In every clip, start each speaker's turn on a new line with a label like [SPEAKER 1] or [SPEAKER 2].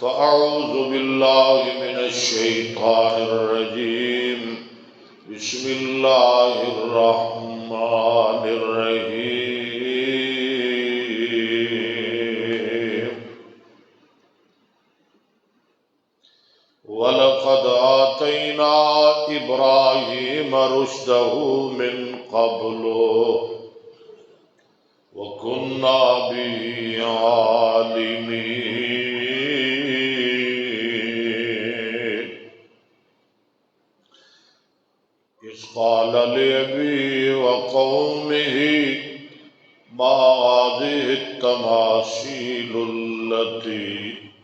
[SPEAKER 1] فأعوذ بالله من الشيطان الرجيم بسم الله الرحمن الرحيم وَلَقَدْ آتَيْنَا إِبْرَاهِيمَ رُشْدَهُ مِنْ قَبْلُ وَكُنَّا بِهِ عَالِمِينَ إِذْ قَالَ لِأَبِيهِ وَقَوْمِهِ مَا هَٰذِهِ التَّمَاثِيلُ الَّتِي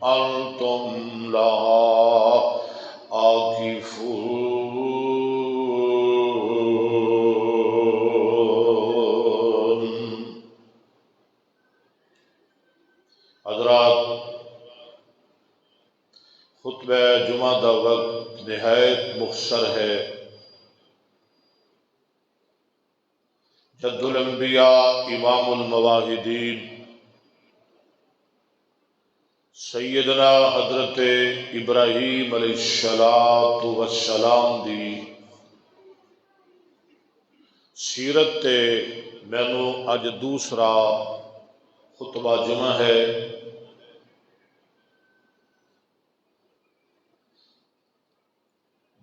[SPEAKER 1] أَنْتُمْ لَهَا عاكفون۔ حضرات، خطبہ جمعہ دا وقت نہایت مختصر ہے۔ جد الانبیاء امام المواحدین سیدنا حضرت ابراہیم علیہ السلام دی سیرت تے مینو اج دوسرا خطبہ جمعہ ہے۔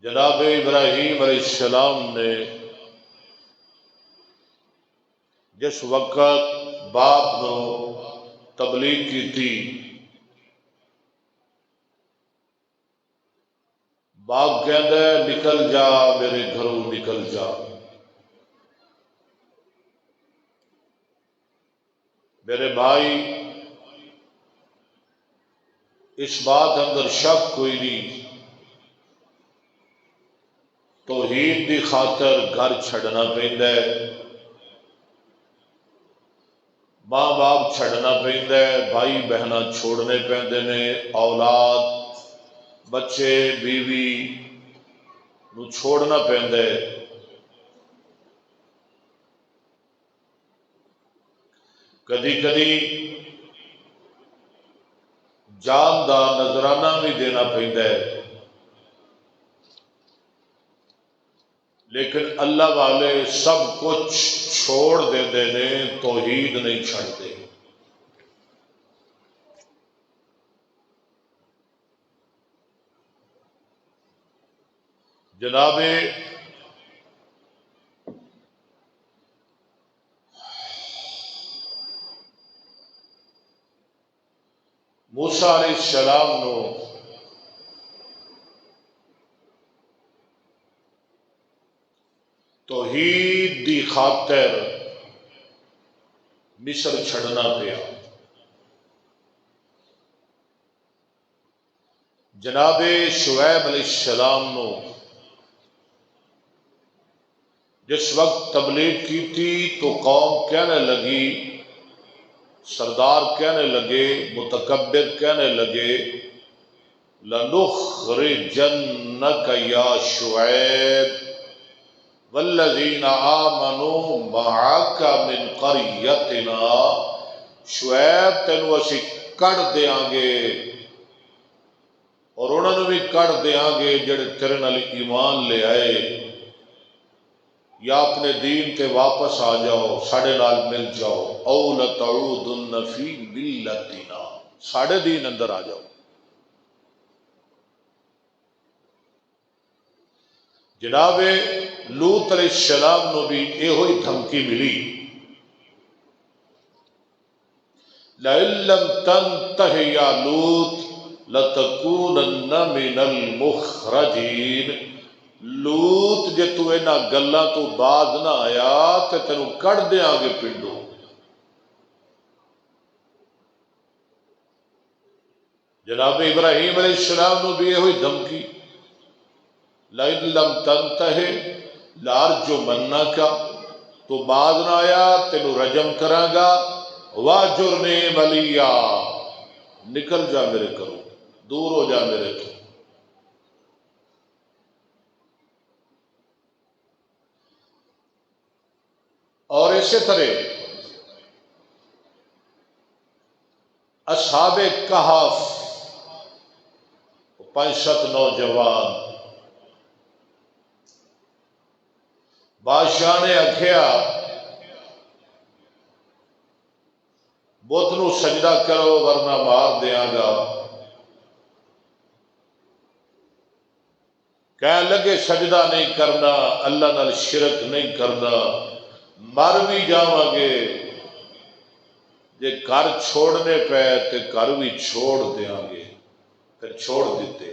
[SPEAKER 1] جناب ابراہیم علیہ السلام نے جس وقت باپ نو تبلیغ کی تھی، باپ کہندا ہے نکل جا میرے گھروں نکل جا، میرے بھائی اس بات اندر شک کوئی نہیں، توحید دی خاطر گھر چھڑنا پیندا ہے، ماں باپ چھڑنا پیندا ہے، بھائی بہنا چھوڑنے پیندے نے، اولاد بچے بیوی نو چھوڑنا پیندا ہے۔ کدی کدی جان دا نذرانہ بھی دینا پیندا ہے، لیکن اللہ والے سب کچھ چھوڑ دے نے، توحید نہیں چھڑتے۔ جناب موسیٰ علیہ السلام نو توحید دی خاطر مصر چھڑنا پیا۔ جناب شعیب علیہ السلام نو جس وقت تبلیغ کی تھی تو قوم کہنے لگی، سردار کہنے لگے، متکبر کہنے لگے، لَنُخْرِجَنَّكَ يَا شُعَيْبُ وَالَّذِينَ آمَنُوا مَعَكَ مِنْ قَرْيَتِنَا، شعیب تینوں اسی کڑ دیاں گے اور انہوں نے بھی کڑ دیاں گے جڑے تیرے نال ایمان لے آئے، یا اپنے دین تے واپس آ جاؤ، ساڑے نال مل جاؤ، او لَتَعُودُنَّ فِي مِلَّتِنَا، ساڑے دین اندر آ جاؤ۔ جناب لوط علیہ السلام نو بھی یہ ہوئی دھمکی ملی، لَإِن لَّمْ تَنْتَهِ يَا لُوط لَتَكُونَنَّ مِنَ الْمُخْرَجِينَ، لوط جے تو انہاں گلاں تو باز نہ آیا تے تینوں کڑ دیاں گے پنڈو۔ جناب ابراہیم علیہ السلام نو بھی یہ ہوئی دھمکی، لَإِن لَّمْ تَنْتَهِ لَأَرْجُمَنَّكَ، تو باز نہ آیا تینوں رجم کراں گا، وَاهْجُرْنِي مَلِيًّا، نکل جا میرے گھروں، دور ہو جا میرے تو۔ اور اسی طرح اصحاب کہف 5-7 نوجوان بادشاہ نے آخیا بت نو سجدہ کرو ورنہ مار دیاں گا. کہنے لگے سجدہ نہیں کرنا، اللہ نال شرک نہیں کرنا، مر بھی جاواں گے، جے گھر چھوڑنے پے تے گھر بھی چھوڑ دیاں گے. پھر چھوڑ دیتے.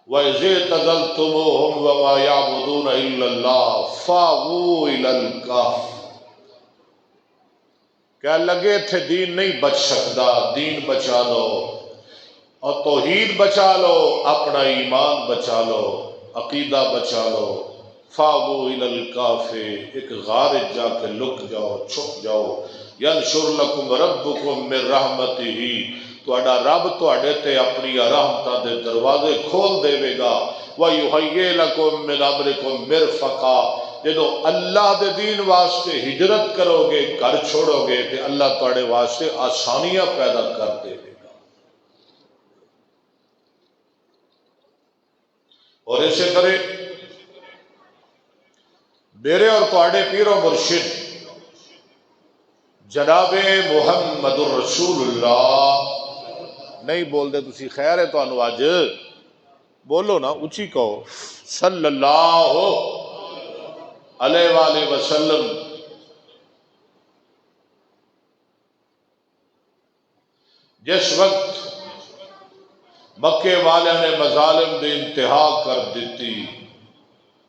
[SPEAKER 1] وَإِذِ اعْتَزَلْتُمُوهُمْ وَمَا يَعْبُدُونَ إِلَّا اللَّهَ فَأْوُوا إِلَى الْكَهْفِ. کہنے لگے تھے دین نہیں بچ سکتا، دین بچا لو اور توحید بچا لو، اپنا ایمان بچا لو، عقیدہ بچا لو. فَأْوُوا إِلَى الْكَهْفِ، ایک غار جا کے لک جاؤ، چھپ جاؤ. يَنْشُرْ لَكُمْ رَبُّكُمْ مِنْ رَحْمَتِهِ، تہاڈا رب تہاڈے تے اپنی رحمتاں دے دروازے کھول دے گا. وَيُهَيِّئْ لَكُم مِّنْ أَمْرِكُم مِّرْفَقًا، جدو اللہ دے دین واسطے ہجرت کرو گے، گھر چھوڑو گے تے اللہ تہاڈے واسطے آسانیاں پیدا کر دے گا. اور اسی طرح میرے اور تہاڈے پیر و مرشد جناب محمد الرسول اللہ، نہیں بول دے تسی خیر ہے تانوں اج، بولو نا اچھی کہو، صلی اللہ علیہ وآلہ وسلم. جس وقت مکے والے نے مظالم دی انتہا کر دیتی،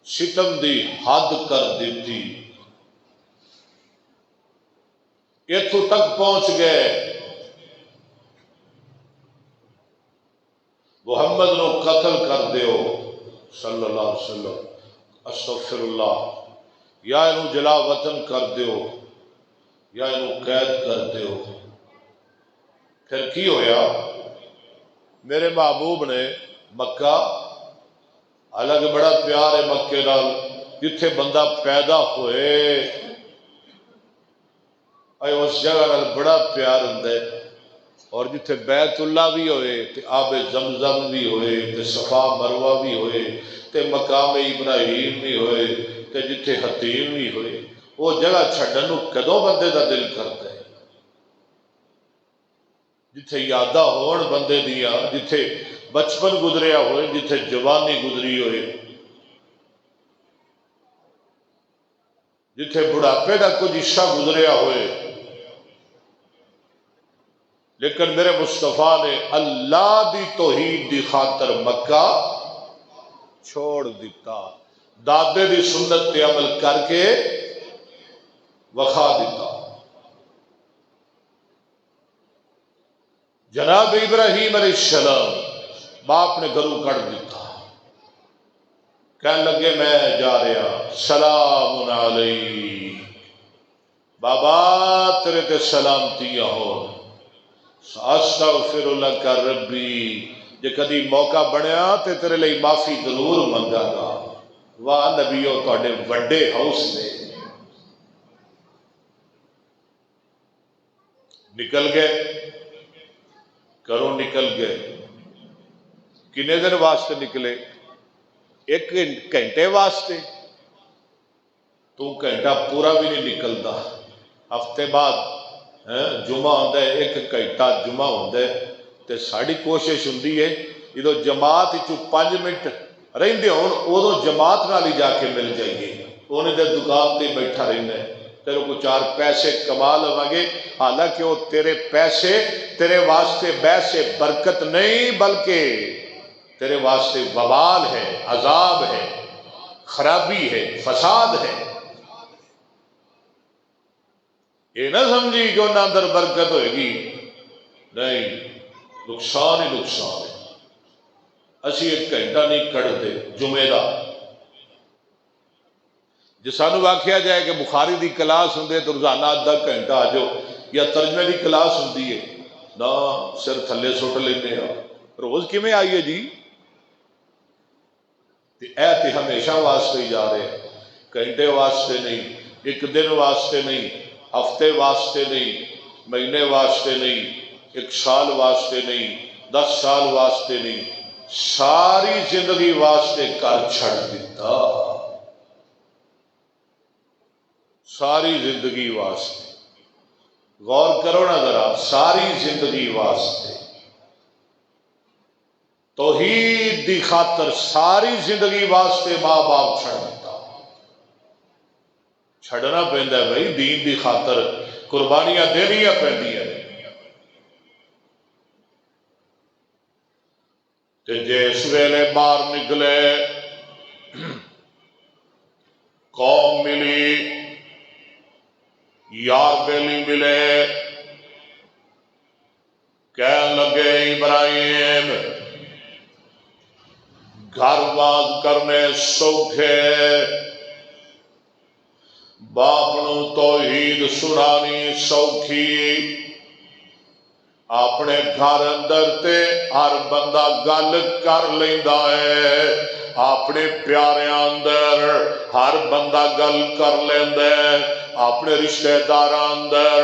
[SPEAKER 1] ستم دی حد کر دیتی، اتھوں تک پہنچ گئے محمد نو قتل کر دیو صلی اللہ علیہ وسلم، استغفر اللہ، یا انہوں جلا وطن کر دیو یا انہوں قید کر دیو. پھر کی ہویا؟ میرے محبوب نے مکہ، حالانکہ بڑا پیار ہے مکے نال، جتھے بندہ پیدا ہوئے اس جگہ نال بڑا پیار ہوندا ہے. اور جتھے بیت اللہ بھی ہوئے تے آب زمزم بھی ہوئے تے صفا مروہ بھی ہوئے تے مقام ابراہیم بھی ہوئے تے جتھے حتیم بھی ہوئے، وہ جگہ چھڈن نو کدوں بندے دا دل کرتا ہے؟ جتھے یاداں ہون بندے دیاں، جتھے بچپن گزریا ہوئے، جتھے جوانی گزری ہوئے، جتھے بڑھاپے دا کچھ حصہ گزریا ہوئے. لیکن میرے مصطفیٰ نے اللہ دی توحید دی خاطر مکہ چھوڑ دیتا، دادے دی سنت پہ عمل کر کے وکھا دیتا. جناب ابراہیم علیہ السلام باپ نے گھروں کڑ دیتا، کہنے لگے میں جا رہا، سلام علیک، بابا تیرے تے سلامتیاں ہو، استغفر لک ربی، جے کدی موقع بنیا تے تیرے لئی معافی ضرور منگا گا. واہ نبیو تہاڈے وڈے حوصلے. نکل گئے، گھروں نکل گئے. کنے دن واسطے نکلے؟ 1 گھنٹے واسطے. تو گھنٹہ پورا بھی نہیں نکلتا. ہفتے بعد جمعہ ہوتا ہے، 1 گھنٹہ جمعہ ہوتا ہے، تے ساری کوشش ہوتی ہے جدو جماعت 5 منٹ رہندے ہون ادو جماعت نال ہی جا کے مل جائیے. انہیں دے دکان تے بیٹھا رہنا ہے، تیرے کو 4 پیسے کما لواں گے. حالانکہ وہ تیرے پیسے تیرے واسطے بیسے برکت نہیں، بلکہ تیرے واسطے وبال ہے، عذاب ہے، خرابی ہے، فساد ہے. یہ نہ سمجھی کہ انہاں اندر برکت ہوئے گی، نہیں، نقصان ہی نقصان ہے. اسی 1 گھنٹہ نہیں کڑتے جمعے دا. جی سانو آکھیا جائے کہ بخاری دی کلاس ہوں تو روزانہ آدھا گھنٹہ آ جاؤ، یا ترجمے دی کلاس ہوں نہ سر تھلے سٹ لینے ہاں، روز کیویں آئیے جی؟ تے ہمیشہ واسطے ہی جا رہے ہیں، گھنٹے واسطے نہیں، 1 دن واسطے نہیں، ہفتے واسطے نہیں، مہینے واسطے نہیں، ایک سال واسطے نہیں، 10 سال واسطے نہیں، ساری زندگی واسطے گھر چھڑ دیتا، ساری زندگی واسطے۔ غور کرو نا ذرا، ساری زندگی واسطے، توحید دی خاطر ساری زندگی واسطے ماں باپ چھڑ دیتا۔ چھڑنا پہندا ہے بھائی، دین دی خاطر قربانیاں دینیاں پہندیاں نے۔ تے جس ویلے باہر نکلے، قوم ملی، یار بیلی ملے، کہنے لگے ابراہیم گھر باز کرنے سوکھے، باپ نو توحید سنانی سوکھی، اپنے گھر اندر تے ہر بندہ گل کر لیندا ہے، اپنے پیاریاں اندر ہر بندہ گل کر لیندا ہے، اپنے رشتہ داراں اندر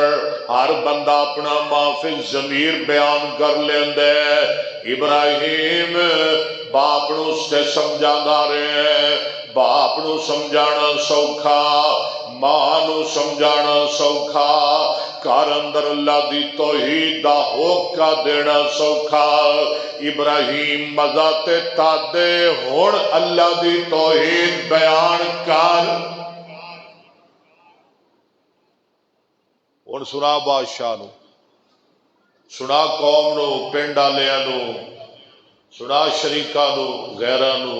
[SPEAKER 1] ہر بندہ اپنا معافی ضمیر بیان کر لیندا ہے۔ ابراہیم باپ نو سے سمجھانا رہے، باپ نو سمجھانا سوکھا، ماں نو سمجھانا سوکھا، گھر اندر اللہ دی توحید دا ہوکا دینا سوکھا۔ ابراہیم مزہ تے تادے ہون اللہ دی توحید بیان کر، ہن سنا بادشاہ نو، سنا قوم نو، پنڈ والیاں نو، سنا شریکاں نو، غیراں نو،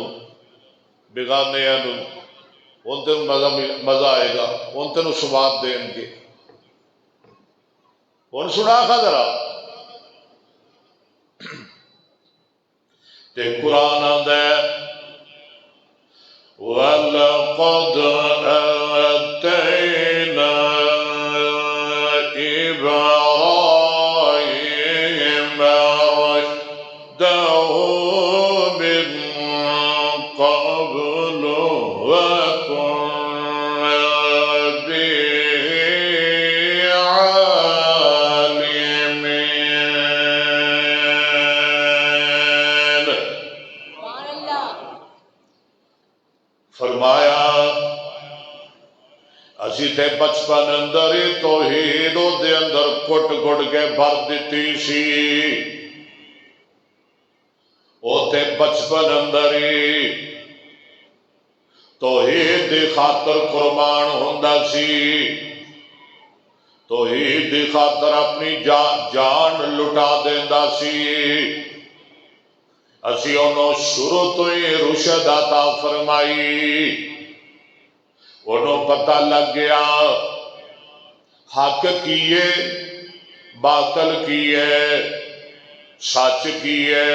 [SPEAKER 1] بیگانیاں نو، ہن تینوں مزہ آئے گا، ہن تینوں سواد دین گے۔ ہن سنا کھا ذرا، تے قرآن آندا ہے وَلَقَدْ آتَيْنَا إِبْرَاهِيمَ رُشْدَهُ مِن قَبْلُ وَكُنَّا بِهِ عَالِمِينَ۔ فرمایا اسی تے بچپن اندر ہی توحید دے اندر کٹ کٹ کے بھر دیتی سی، او تے بچپن اندر ہی توحید دی خاطر قربان ہوندا سی، توحید دی خاطر اپنی جان لٹا دیندا سی۔ اسی انہوں شروع تو ہی رشد عطا فرمائی، انہوں پتہ لگ گیا حق کیے، باطل کیے، سچ کیے،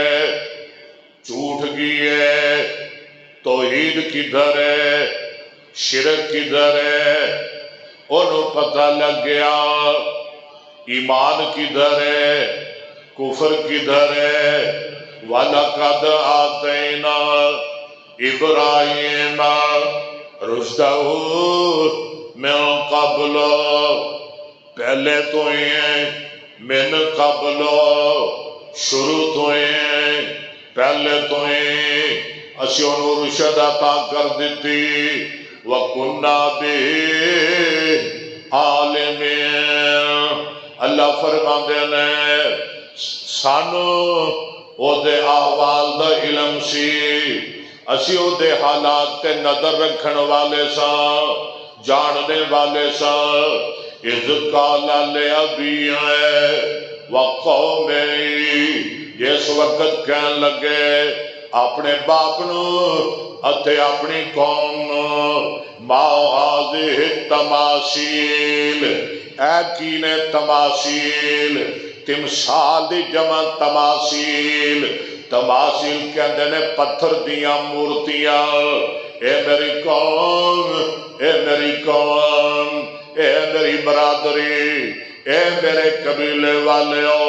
[SPEAKER 1] جھوٹ کیے، توحید کدھر ہے، شرک کدھر ہے، انہوں پتہ لگ گیا ایمان کدھر ہے، کفر کدھر ہے۔ وَلَقَدْ آتَيْنَا إِبْرَاهِيمَ رُشْدَهُ مِن قَبْلُ، پہلے تو ہیں من قبل، شروع تو ہیں پہلے تو ہیں، اسی انہوں رشد عطا کر دیتی۔ وَكُنَّا بِهِ عَالِمِينَ، اللہ فرماندے نے سانو او دے احوال دا علم سی، اسی او دے حالات تے نظر رکھن والے ساں، جاننے والے ساں۔ اِذْ قَالَ لِأَبِيهِ وَقَوْمِهِ، جس وقت کہن لگے اپنے باپ نو اتے اپنی قوم نو، مَا هَٰذِهِ التَّمَاثِيلِ، اے کینے تماثیل، تمثال دی جمع تماثیل، تماثیل کہندے نے پتھر دیاں مورتیاں۔ اے میری قوم، اے میری قوم، اے میری برادری، اے میرے قبیلے والیو،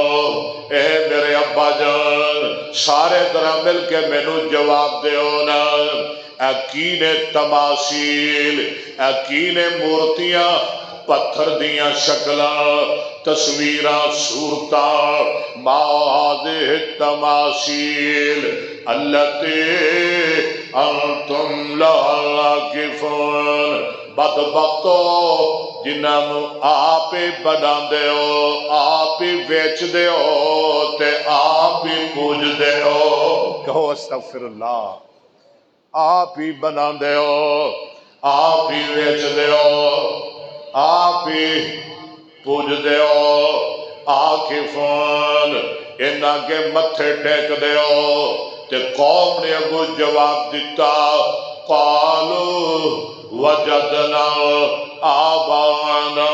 [SPEAKER 1] اے میرے ابا جان، سارے طرح مل کے مینوں جواب دیو نا، اے کینے تماثیل، اے کینے مورتیاں پتھر دیاں شکلاں تصویراں صورتاں ما هذه التماثيل التي انتم لها عاكفون بدبختو جنہاں آپ ہی بنا دے ہو آپ ہی ویچ دے ہو تے آپ ہی پوج دے ہو کہو استغفر اللہ آپ ہی بنا دے ہو آپ ہی ویچ دے ہو آپ ہی پوج دے ہو عاکفون انہاں کے متھے ٹیک دے ہو تے قوم نے اگو جواب دیتا قالوا وجدنا آبانا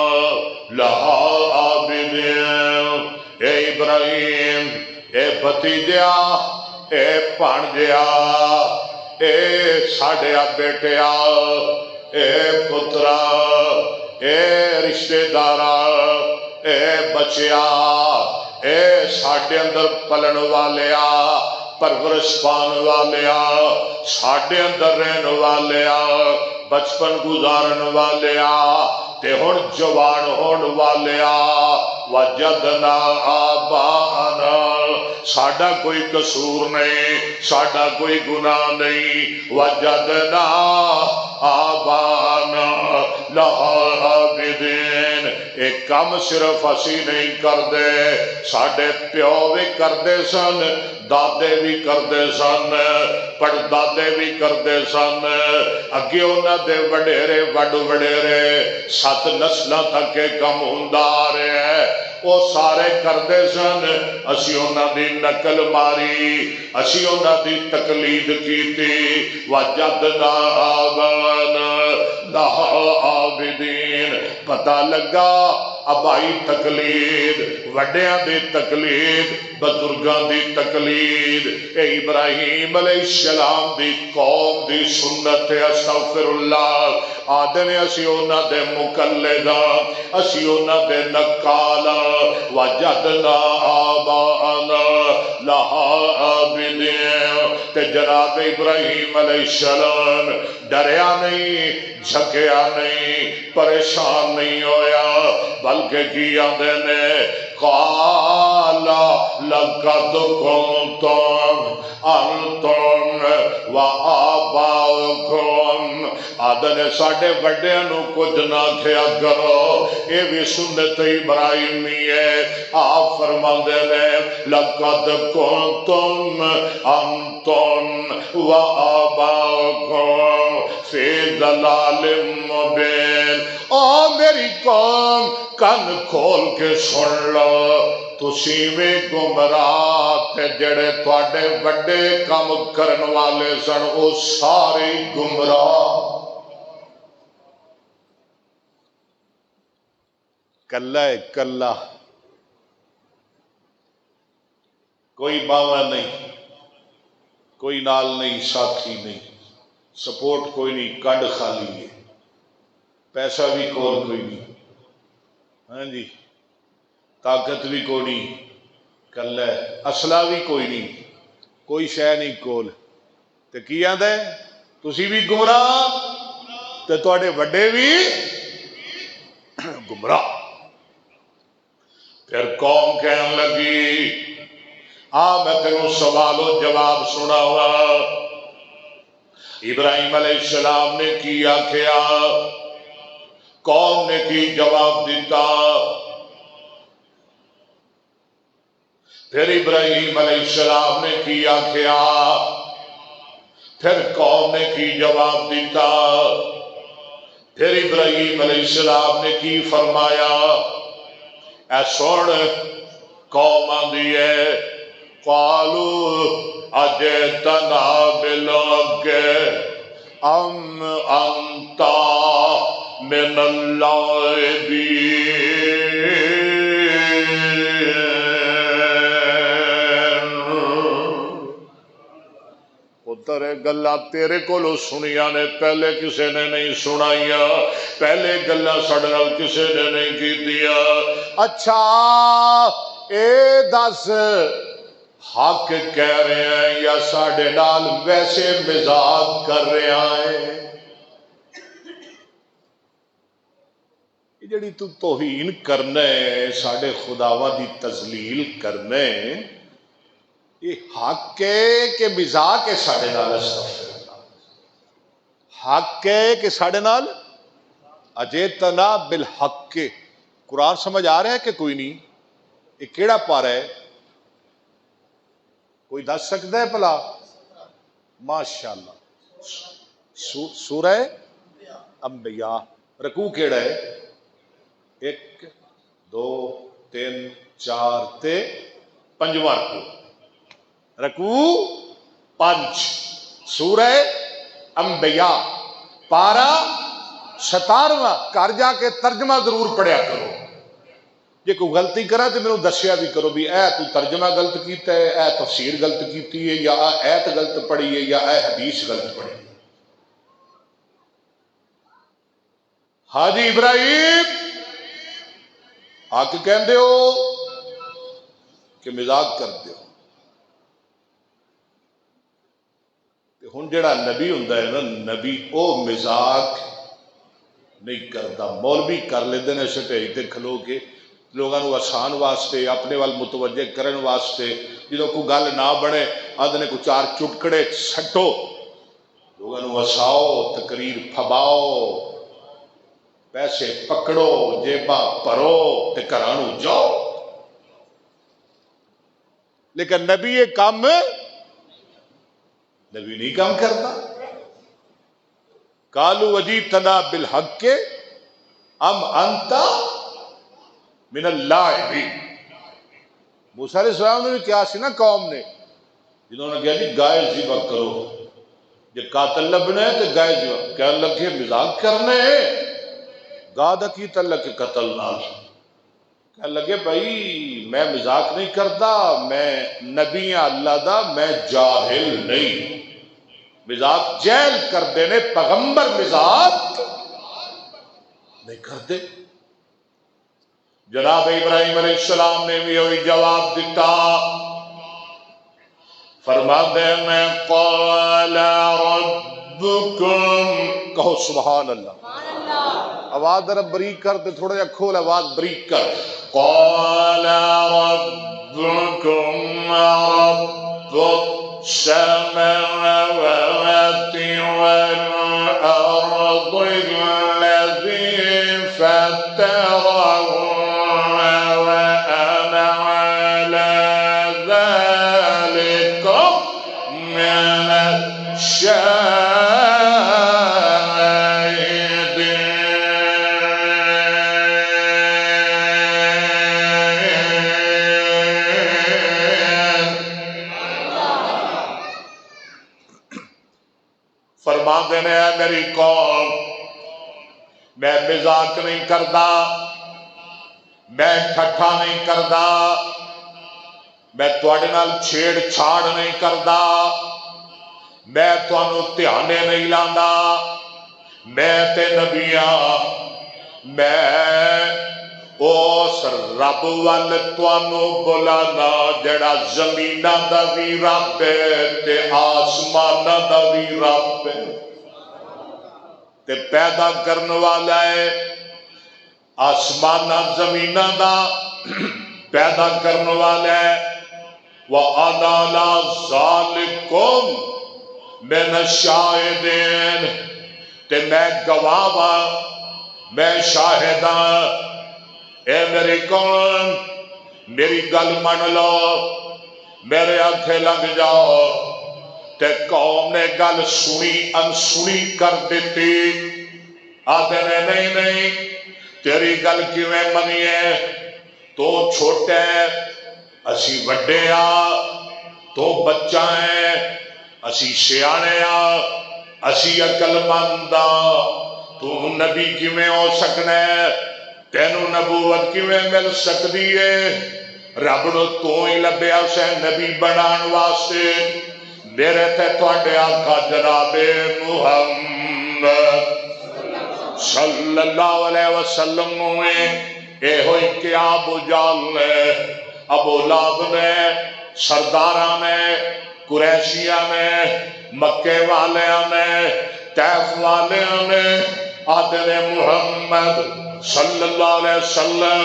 [SPEAKER 1] لہا عابدین اے ابراہیم اے بھتیجا اے بھانجیا اے ساڈیا بیٹیا اے پترا اے رشتہ دارا اے بچیا اے ساڈے اندر پلن والیا پرورش پان والیا ساڈے اندر رہن والیا بچپن گزارن والیا تے ہن جوان ہون والیا وجدنا آبانا ساڈا کوئی قصور نہیں ساڈا کوئی گناہ نہیں وجدنا آبانا لہا عابدین ایک کام صرف اسی نہیں کردے ساڈے پیو بھی کردے سن دادے بھی کردے سن پڑدادے بھی کردے سن اگے انہاں دے وڈیرے وڈ وڈیرے 7 نسلاں تک کم ہوندا آ رہا ہے وہ سارے کردے سن اسی انہاں دی نقل ماری اسی انہاں دی تقلید کیتی وجدنا آبانا لہا عابدین پتہ لگا ابائی تقلید وڈیاں دی تقلید بزرگاں دی تقلید اے ابراہیم علیہ السلام دی قوم دی سنت استغفر اللہ آدھنے اسی انہاں دے مقلداں اسی انہاں دے نقالاں وجدنا آباءنا لہا عابدین تے جناب ابراہیم علیہ السلام ڈریا نہیں جھکیا نہیں پریشان نہیں ہویا بلکہ کیا دینے قالا لقد کنتم انتم و آباؤکم آدھنے ساڑھے وڈیاں نو کچھ نہ کھیا کرو یہ بھی سنت ابراہیمی ہے آپ فرما دینے لقد کنتم انتم و آباؤکم فی ضلال مبین او میری قوم کن کھول کے سن لو تسی میں گمراہ تے جڑے تواڈے وڈے کام کرن والے سن او سارے گمراہ کلہ ہے کلہ کوئی باوا نہیں کوئی نال نہیں ساتھی نہیں سپورٹ کوئی نہیں کڈ خالی ہے پیسہ بھی کوئی نہیں ہاں جی طاقت بھی کوئی نہیں کلہ ہے اسلحہ بھی کوئی نہیں کوئی شے نہیں کول تے کی آندا ہے تسی بھی گمراہ تے تواڈے وڈے بھی گمراہ پھر قوم کہنے لگی میں تینوں سوال و جواب سنا ہوا ابراہیم علیہ السلام نے کی آکھیا قوم نے کی جواب دیتا پھر ابراہیم علیہ السلام نے کی آکھیا پھر قوم نے کی جواب دیتا پھر ابراہیم علیہ السلام نے کی فرمایا اے سن قوم آندی ہے قالوا اجئتنا بالحق ام انت من اللاعبین پتر گلا تیرے کولو سنیاں نے پہلے کسے نے نہیں سنائیاں پہلے گلا ساڈے نال کسے نے نہیں کیتیاں اچھا اے دس حق کہہ رہے ہیں یا ساڈے نال ویسے مزاق کر رہے ہیں جڑی تو توہین کرنا ہے ساڈے خداواں دی تذلیل کرنا ہے یہ حق ہے کہ مزاق ہے ساڈے نال حق ہے کہ ساڈے نال اجیتنا بالحق کے قرآن سمجھ آ رہا ہے کہ کوئی نہیں یہ کیڑا پارا ہے کوئی دس سکتا ہے بھلا ماشاءاللہ سورہ انبیاء رکوع کیڑا ہے 1 2 3 4 تے 5واں رکوع 5 سورہ انبیاء پارا 17واں گھر جا کے ترجمہ ضرور پڑھیا کرو جے کوئی غلطی کرا تو میرے دسیا بھی کرو بھی اے تو ترجمہ غلط کیتا ہے اے تفسیر غلط کیتی ہے یا ایت غلط پڑھی ہے یا اے حدیث غلط پڑھی ہے حاجی ابراہیم آ کے کہندے ہو کہ مزاق کرتے ہو ہن جڑا نبی ہوندا ہے نا نبی او مزاق نہیں کرتا مولوی کر لیندے نے سٹیج تے کھلو کے لوگوں کو آسان واسطے اپنے وال متوجہ کرن واسطے جدو کوئی گل نہ بنے آدھے کو 4 چٹکڑے سٹو لوگوں کو ہساؤ تقریر پھباؤ پیسے پکڑو جیباں بھرو تے گھراں نوں جاؤ لیکن نبی یہ کام نبی نہیں کام کرتا قالوا وجیتنا بالحق ام انت من اللاعبین موسیٰ علیہ السلام نے بھی کیا سی نا قوم نے جنہوں نے کہا جی گائے ذبح کرو جب قاتل لبنے ہے تو گائے ذبح کہہ لگے مزاق کرنے گاہ دا کی تعلق قتل نال کہہ لگے بھائی میں مزاق نہیں کرتا میں نبی اللہ دا میں جاہل نہیں مزاق جہل کر دینے پیغمبر مزاق نہیں کرتے جناب ابراہیم علیہ السلام نے بھی وہی جواب دیتا فرماتے ہیں قال ربکم کہو سبحان اللہ آواز ذرا بریک کر تے تھوڑا جا کھول آواز بریک کر قال ربکم رب السماوات والارض الذي فطرهن وانا على ذلك من فرما دینے ہیں میری قوم میں مزاق نہیں کرتا میں ٹھٹھا نہیں کرتا میں تواڈے نال چھیڑ چھاڑ نہیں کرتا میں تانوں دھیانے نہیں لاندا میں تے نبیاں میں اس رب وال تانوں بلانا جڑا زمیناں دا بھی رب ہے تے آسماناں دا بھی رب ہے تے پیدا کرن والا ہے آسماناں زمیناں دا پیدا کرن والا ہے وَأَنَا عَلَىٰ ذَلِكُمْ مِنَ الشَّاهِدِينَ تے میں گواہ ہاں میں شاہد ہاں اے میری قوم میری گل من لو میرے آنکھیں لگ جاؤ تے قوم نے گل سنی انسنی کر دیتی آدھے نے نہیں تیری گل کیویں منی ہے تو چھوٹے اسی وڈے آ تو بچہ ہے اسی سیانے آ اسی عقل مند آ تو نبی کیویں ہو سکنا ہے تینوں نبوت کیویں مل سکتی ہے رب نو تو ہی لبیا اسے نبی بنان واسطے میرے تے تواڈے آقا جناب محمد صلی اللہ علیہ وسلم ہوئے اے ہوئی کہ ابو جہل نے ابو لہب نے سرداراں نے قریشیاں نے مکے والیاں نے طائف والیاں نے آتے نے محمد صلی اللہ علیہ وسلم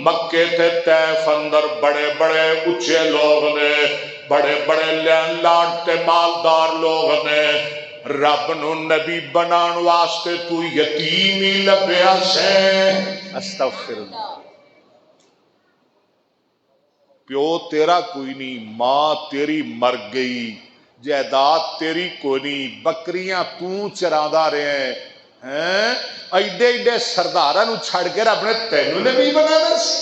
[SPEAKER 1] مکے تے طیف اندر بڑے بڑے اچھے لوگ نے، بڑے بڑے لین لاٹ تے مالدار لوگ نے، رب نو نبی بنان واسطے تو یتیم ہی لبیا سے۔ استغفر اللہ۔ پیو تیرا کوئی نہیں، ماں تیری مر گئی، جائیداد تیری کوئی نہیں، بکریاں تو چراندا رہے ہیں، ایڈے ایڈے سرداراں نو چھڑ کے رب نے تینوں نبی بنانا سی۔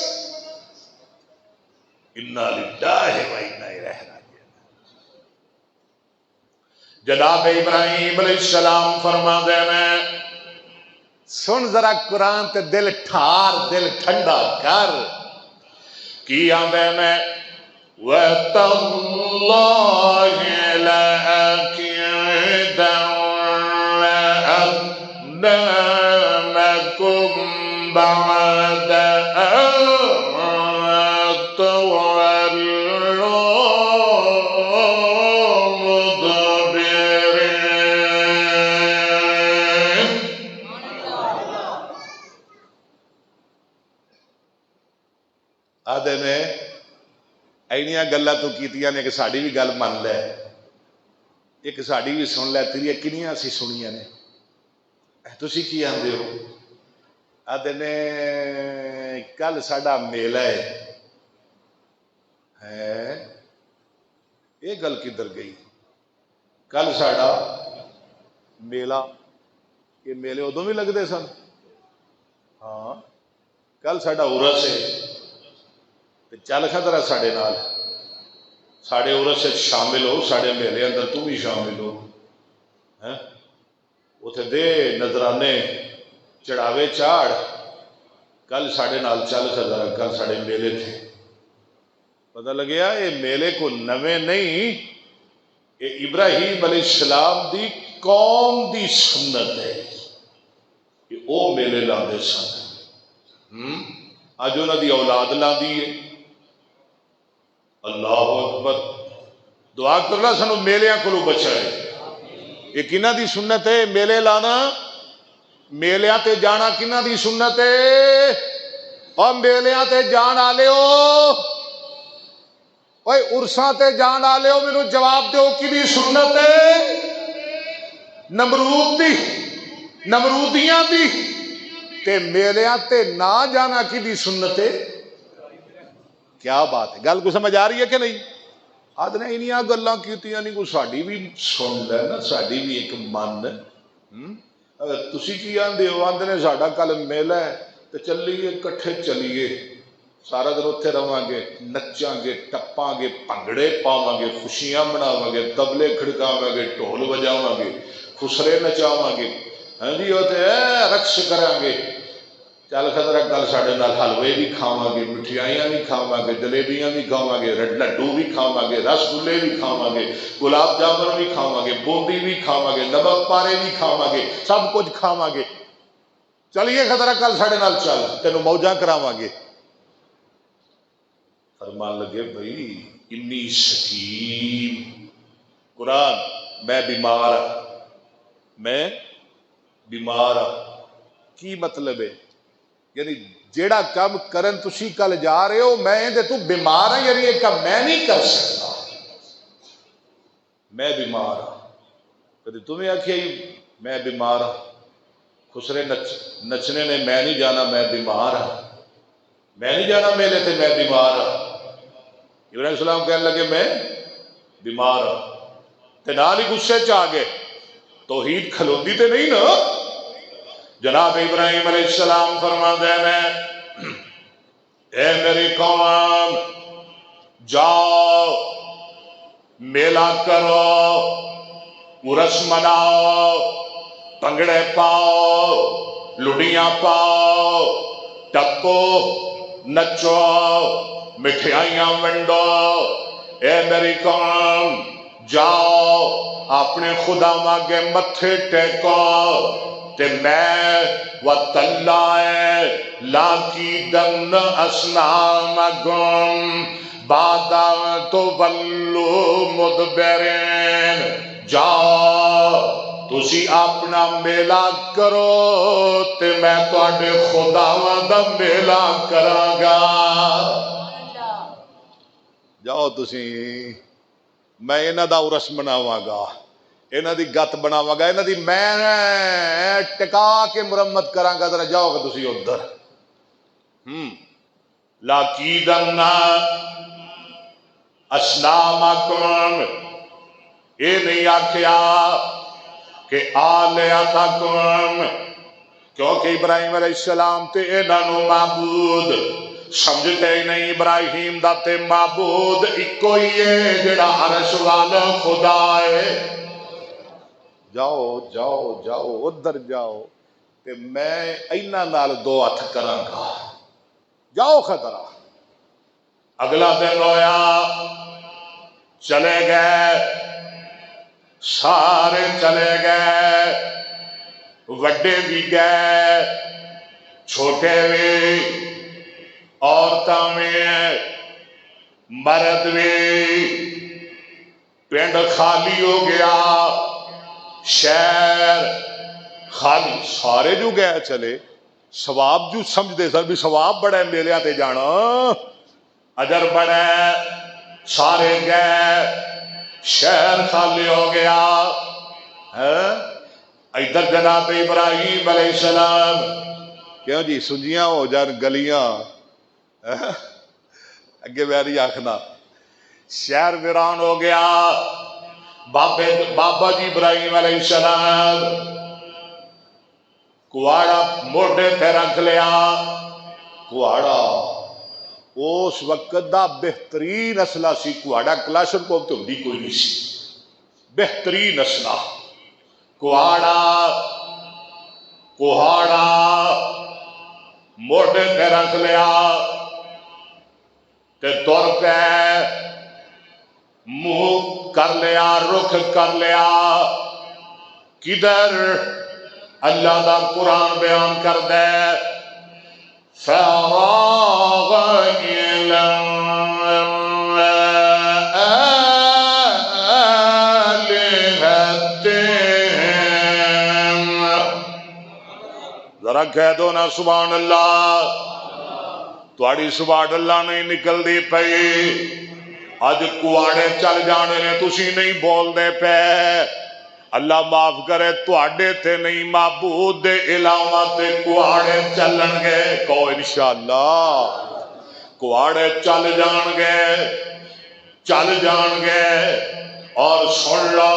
[SPEAKER 1] انا للہ و انا الیہ راجعون۔ جناب ابراہیم علیہ السلام فرما دے میں سن ذرا قرآن تے دل ٹھار، دل ٹھنڈا کر کی آندے میں وَتَاللَّهِ لَأَكِيدَنَّ بَعْدَ أَن تُوَلُّوا مُدْبِرِينَ۔ آدھے نے اینیاں گلاں تو کیتیاں نے کہ ساڑی بھی گل من لے، ایک ساڑی بھی سن لے، تیری کنیاں سی سنیاں نے، تسی کی آندے ہو؟ آدھے نے کل ساڑا میلہ ہے، یہ گل کدھر گئی؟ کل ساڑا میلہ، یہ میلے ادوں بھی لگتے سن؟ ہاں، کل ساڑا عرس ہے، چل خطرہ ساڑے نال، ساڑے عرس سے شامل ہو، ساڑے میلے اندر تو بھی شامل ہو، اتھے دے نظرانے چڑھاوے چاڑ، کل ساڑے نال چل خطرہ، کل ساڑے میلے تھے۔ پتہ لگیا یہ میلے کو نوے نہیں، یہ ابراہیم علیہ السلام دی قوم دی سنت ہے، یہ او میلے لاندے سن، آج انہاں دی اولاد لاندی ہے۔ اللہ اکبر، دعا کرنا سانو میلیاں کو بچائے۔ یہ کنہ دی سنت ہے میلے لانا؟ میلیاں تے جانا کنہ دی سنت ہے؟ اور میلیاں تے جان آلے ہو، اوے عرساں تے جان آلے ہو، میرے جواب دیو کی دی سنت ہے؟ نمرود دی، نمرودیاں دی، تے میلیاں تے نہ جانا کی دی سنت ہے؟ کیا بات ہے، گل کو سمجھ آ رہی ہے کہ نہیں؟ آج نے انہیاں گلاں کیتیاں نہیں، کوئی ساڑی بھی سن لے نا، ساڑی بھی ایک من، تسی کی آندے ہو؟ آندے نے ساڑا کل میلہ ہے تو چلیے کٹھے چلیے، سارا دن اتھے رہاں گے، نچاں گے، ٹپاں گے، پنگڑے پاواں گے، خوشیاں مناواں گے، تبلے کھڑکاواں گے، ڈھول بجاواں گے، خسرے نچاواں گے، ہاں جی اوتے رقص کراں گے، چل خطرہ کل ساڑے نال حلوے بھی کھاواں گے، مٹھیائیاں بھی کھاواں گے، جلیبیاں بھی کھاواں گے، لڈو بھی کھاواں گے، رس گلے بھی کھاواں گے، گلاب جامن بھی کھاواں گے، بوندی بھی کھاواں گے، نمک پارے بھی کھاواں گے، سب کچھ کھاواں گے، چلیے خطرہ کل ساڑے نال چل تینوں موجاں کراواں گے۔ فرمان لگے بھئی انی سکیم، قرآن میں بیمار، میں بیمار، کی مطلب ہے؟ یعنی جیڑا کام کرن تسی کل جا رہے ہو میں دے تو بیمار ہوں، یعنی یہ کام میں نہیں کر سکتا، میں بیمار ہوں۔ کدی تمہیں آکھیا میں بیمار ہوں، خسرے نچنے نے میں نہیں جانا، میں بیمار ہوں، میں نہیں جانا میلے تھے، میں بیمار ہوں۔ ابراہیم السلام کہنے لگے میں بیمار ہوں، تے نال ہی غصے چاہ گئے، توحید کھلوندی تے نہیں نا؟ جناب ابراہیم علیہ السلام فرما دے میں اے میری قوم جاؤ میلہ کرو، عرس مناؤ، پنگڑے پاؤ، لڑیاں پاؤ، ٹپو نچو، مٹھائیاں ونڈو۔ اے میری قوم جاؤ اپنے خدا ماگے متھے ٹیکو، تے میں وَتَاللَّهِ لَأَكِيدَنَّ أَصْنَامَكُمْ بَعْدَ أَن تُوَلُّوا مُدْبِرِينَ۔ جاؤ تسی اپنا میلہ کرو تے میں تواڈے خداواں دا میلہ کراں گا. جاؤ تسی میں انہاں دا عرس مناواں گا انہاں دی گت بناواں گا انہاں دی میں ٹکا کے مرمت کراں گا. ذرا جاؤ گا تسی ادھر. لاکیدن اسلامکم اے نہیں آکھیا کہ آلیاتکم کیونکہ ابراہیم علیہ السلام تے انہاں نو معبود سمجھتے ہی نہیں. ابراہیم دا تے معبود اکو ہی ہے جڑا عرش والا خدا ہے. جاؤ جاؤ جاؤ ادھر جاؤ تے میں انہاں نال دو ہاتھ کراں گا. جاؤ خطرہ. اگلا دن ہویا چلے گئے سارے چلے گئے وڈے بھی گئے چھوٹے بھی عورتاں میں مرد بھی. پنڈ خالی ہو گیا شہر خالی. سارے جو گئے چلے ثواب جو سمجھتے سر بھی ثواب بڑا ہے میلیاں تے جانا اجر بڑا ہے. سارے گئے شہر خالی ہو گیا. ادھر جناب ابراہیم علیہ السلام کیوں جی سنجیاں ہو جان گلیاں اگے میری آخنا شہر ویران ہو گیا. بابا جی ابراہیم علیہ السلام کواڑا موڈے تے رکھ لیا. کواڑا اس وقت دا بہترین اسلحہ سی. کواڑا کلاشن کو تو ہوندی کوئی نہیں سی. بہترین اسلحہ کوہاڑا موڈے تے رکھ لیا تے تر پہ منہ کر لیا رخ کر لیا. کدھر اللہ دا قرآن بیان کر دے فراغ إلى آلهتهم. ذرا کہہ دو نا سبحان اللہ. تھوڑی سبحان اللہ نہیں نکل دی پئی. اج کواڑے چل جانے نے تسی نہیں بول دے پے. اللہ معاف کرے تواڈے تے نہیں معبود دے علاوہ تے کواڑے چلن گے. کہو انشاءاللہ کواڑے چل جان گے. اور سن لو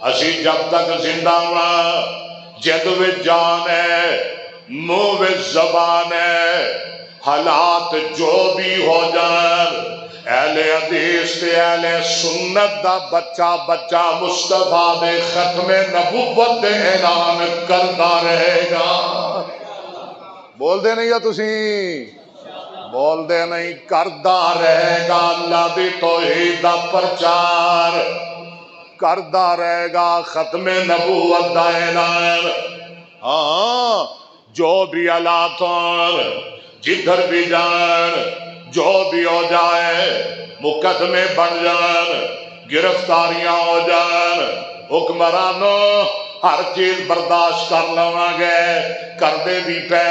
[SPEAKER 1] اسی جب تک زندہ ہاں جد وچ جان ہے منہ وچ زبان ہے حالات جو بھی ہو جان اہل حدیث تے اہل سنت دا بچہ مصطفیٰ دے ختم نبوت دے اعلان کرتا رہے گا. بول دے نہیں یا تسی بول دے نہیں کردا رہے گا. اللہ دی توحید دا پرچار کردا رہے گا. ختم نبوت دا اعلان. ہاں جو بھی حالات جدھر بھی جان جو بھی ہو جائے مقدمے بن جان گرفتاریاں ہو جان حکمرانوں ہر چیز برداشت کر لواں گے. کردے بھی پے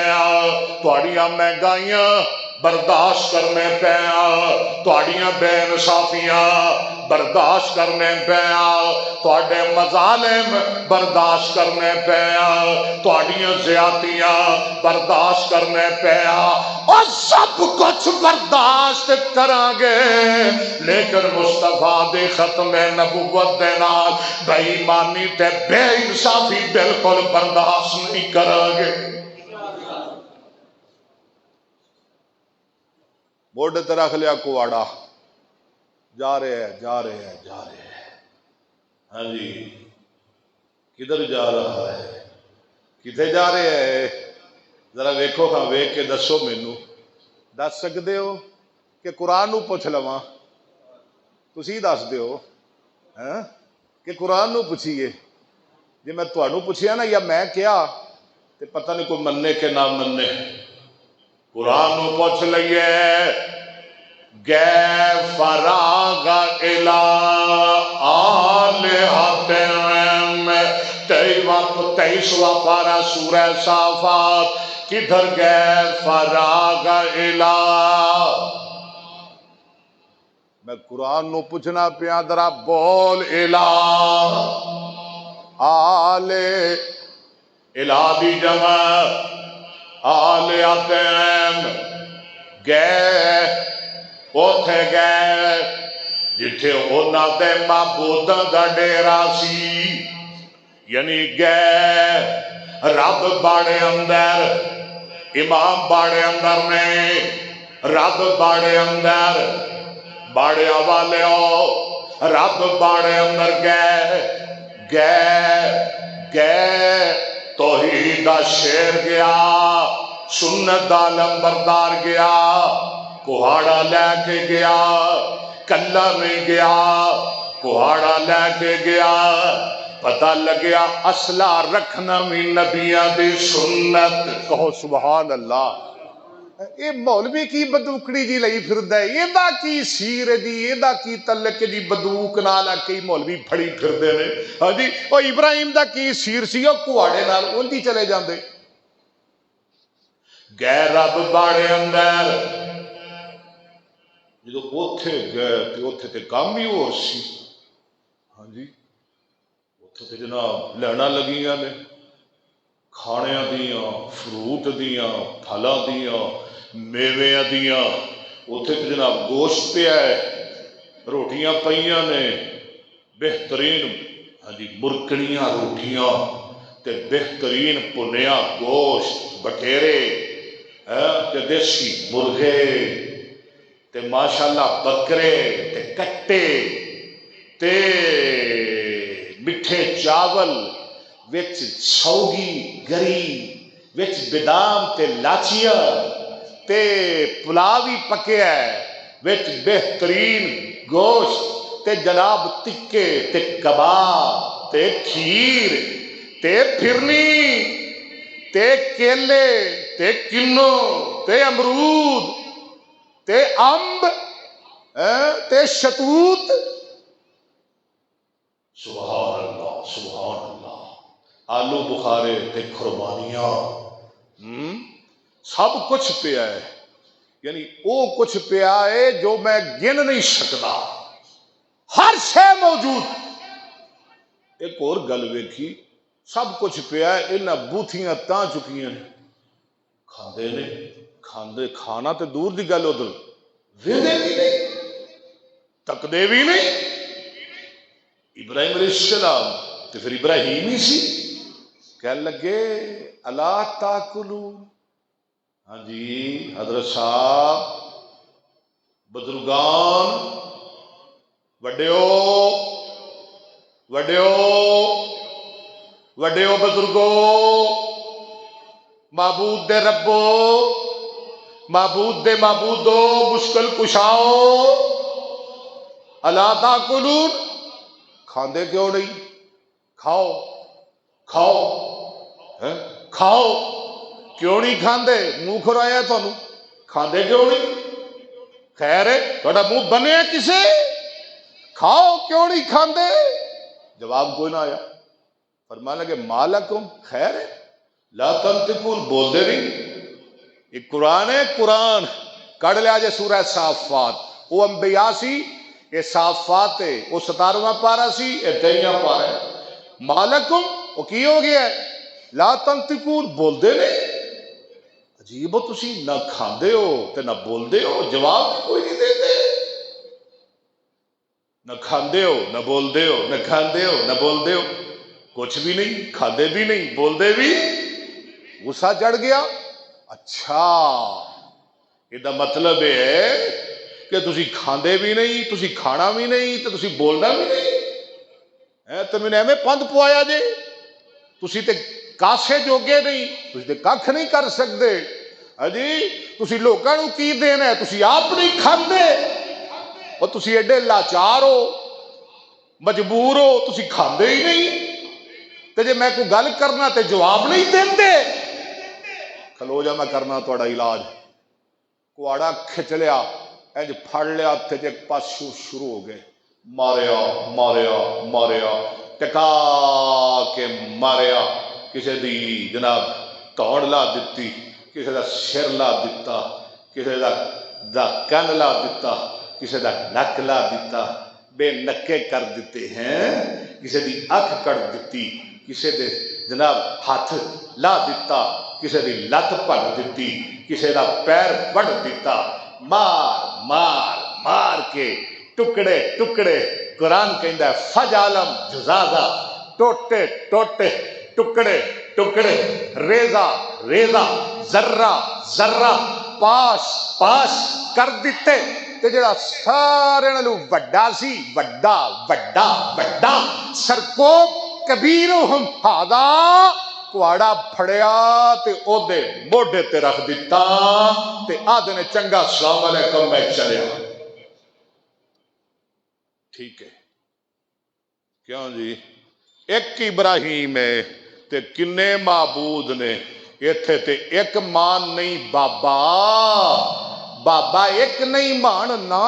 [SPEAKER 1] تواڈیاں مہنگائیاں برداشت کرنے پے تواڈیاں بے انصافیاں برداشت کرنے پے تواڈے مظالم برداشت کرنے پے تواڈیاں زیادتیاں برداشت کرنے پے اور سب کچھ برداشت کران گے لیکن مصطفیٰ دے ختم نبوت دے نال بے ایمانی تے بے انصافی بالکل برداشت نہیں کران گے. موڈے تے رکھ لیا کواڑا جا رہے ہیں. ہاں جی کدھر جا رہا ہے کتنے جا رہے ہیں ذرا ویکھو ہاں ویکھ کے دسو مینوں دس سکدے ہو کہ قرآن نو پوچھ لواں تسی دس دیو کہ قرآن نو پوچھیے. جی میں تانوں پوچھیا نا یا میں کیا تے پتہ نہیں کوئی مننے کہ نہ مننے. قرآن نو پوچھ لئیے گئے فراغ الى آلہتہم تے 23واں پارہ سورہ صافات، کدھر گئے؟ فراغ الہ، میں قرآن نو پوچھنا پیا، ذرا بول الہ، آل الہ دی جمع آلیاتین، گئے اوتھے گئے جتھے انہاں دے معبوداں دا ڈیرا سی، یعنی گئے رب باڑے اندر، امام باڑے اندر نے، رب باڑے اندر، باڑے والے ہو، رب باڑے اندر گئے توحید دا شیر گیا، سنت دا لمبردار گیا، کہاڑا لے کے گیا، کلا نہیں گیا، کہاڑا لے کے گیا، پتہ لگیا اسلحہ رکھنا بھی نبیاں دی سنت، کہو سبحان اللہ۔ یہ مولوی کی بدوکڑی جی لئی پھردا ہے، یہ دا کی سیر دی، یہ دا کی تلک دی بدوک نال کئی مولوی پھڑی پھردے نے، ہاں جی او ابراہیم دا کی سیر سی، او کواڑے نال اونجی چلے جاندے، گئے رب باڑے اندر، جدو اوتھے گئے تے اوتھے تے کام ہی ہو سی، ہاں جی اوتھے تے جناب لینا لگیاں نے، کھانیاں دیاں، فروٹ دیاں، پھلاں دیاں، میویاں دیاں، اوتھے تے جناب گوشت پیا ہے، روٹیاں پئیاں نے، بہترین ہاں جی مرکڑیاں روٹیاں تے بہترین پنیا گوشت، بٹیرے تے دیسی مرغے تے ماشاءاللہ بکرے تے کٹے تے مٹھے چاول، وچ سوگی گری، وچ بادام تے لاچیاں تے پلاوی پکیا ہے، وچ بہترین گوشت تے جناب تکے تے کباب تے کھیر تے پھرنی تے کیلے تے کنو تے امرود تے امب تے شتوت، سبحان اللہ سبحان اللہ، آلو بخارے تے قربانیاں، سب کچھ پیا ہے، یعنی وہ کچھ پیا ہے جو میں گن نہیں سکتا، ہر شے موجود۔ ایک اور گل ویکھی، سب کچھ پیا ہے، انہاں بوتھیاں تاں چکیاں نے، کھاندے نے، کھانا تے دور دی گل، ادھر ویندے بھی نہیں، تکدے بھی نہیں۔ ابراہیم علیہ السلام تو پھر ابراہیم ہی سی، کہنے لگے الا تاکلون، ہاں جی حضرت صاحب بزرگان وڈیو بزرگو، معبود دے ربو، معبود دے معبودو، مشکل کشاؤ، الا تاکلون، کھاندے کیوں نہیں؟ کھاؤ کھاؤ کھاؤ، کیوں نہیں کھاندے؟ منہ کھرایا تھانوں، کھاندے کیوں نہیں؟ خیر ہے تھوڑا منہ بنیا کسے؟ کھاؤ کیوں نہیں کھاندے؟ جواب کوئی نہ آیا، فرمانے لگے مالکم، خیر ہے لا تنطقون، بول دے نہیں، یہ قرآن ہے، قرآن کڑھ لیا جے سورہ صافات، وہ انبیاء سی، یہ صافات ہے، وہ 17واں پارہ سی، یہ 23واں پارہ ہے، مالکم وہ کی ہو گیا ہے؟ لا تنطقون، بول دے نہیں، عجیب ہو تسی، نہ کھاندے ہو تے نہ بول دے ہو، جواب بھی کوئی نہیں دیتے، نہ کھاندے ہو نہ بول دے ہو، نہ کھاندے ہو نہ بول دے ہو، کچھ بھی نہیں، کھاندے بھی نہیں، بول دے بھی۔ غصہ چڑھ گیا، اچھا یہ مطلب ہے کہ تسی کھاندے بھی نہیں، تسی کھانا بھی نہیں، تو تسی بولنا بھی نہیں، تو میں نے ایویں پند پوایا جے، تسی تے کاسے جوگے نہیں، تسی تے ککھ نہیں کر سکتے، ہاں جی تسی لوکاں نوں کی دینا ہے، تسی آپ نہیں کھاندے، اور تسی ایڈے لاچار ہو، مجبور ہو، تسی کھاندے ہی نہیں، تے جے میں کوئی گل کرنا تے جواب نہیں دیندے، کھلو جا میں کرنا تہاڈا علاج، کواڑا کھچ لیا، انج پھڑ لیا تے ایک پاسوں شروع ہو گئے، ماریا ماریا ماریا، ٹکا کے ماریا، کسی دی جناب توڑ لا دیتی، کسی دا سر لا دیتا، کسی دا کن لا دیتا، کسی دا نک لا دیتا، بے نکے کر دیتے ہیں، کسی دی اکھ کٹ دیتی، کسی دے جناب ہاتھ لا دیتا، کسی دی لت پڑ دیتی، کسی دا پیر وڑ دیتا، مار مار مار کے ٹکڑے ٹکڑے، قرآن کہندا ہے فجعلم جزازا، ٹوٹے ٹوٹے ٹکڑے ٹکڑے، ریزہ ریزہ، ذرہ ذرہ، پاش پاش کر دیتے۔ تے جڑا سارے نالوں وڈا سی، وڈا وڈا وڈا، سرکوب کبیرہم ھذا، کواڑا پھڑیا تے او دے موڈے تے رکھ دیتا تے آدھے نے چنگا السلام علیکم میں چلیا۔ ٹھیک ہے کیوں جی؟ ایک ابراہیم ہے تے کنے معبود نے، ایتھے تے ایک مان نہیں بابا، بابا ایک نہیں مان، نہ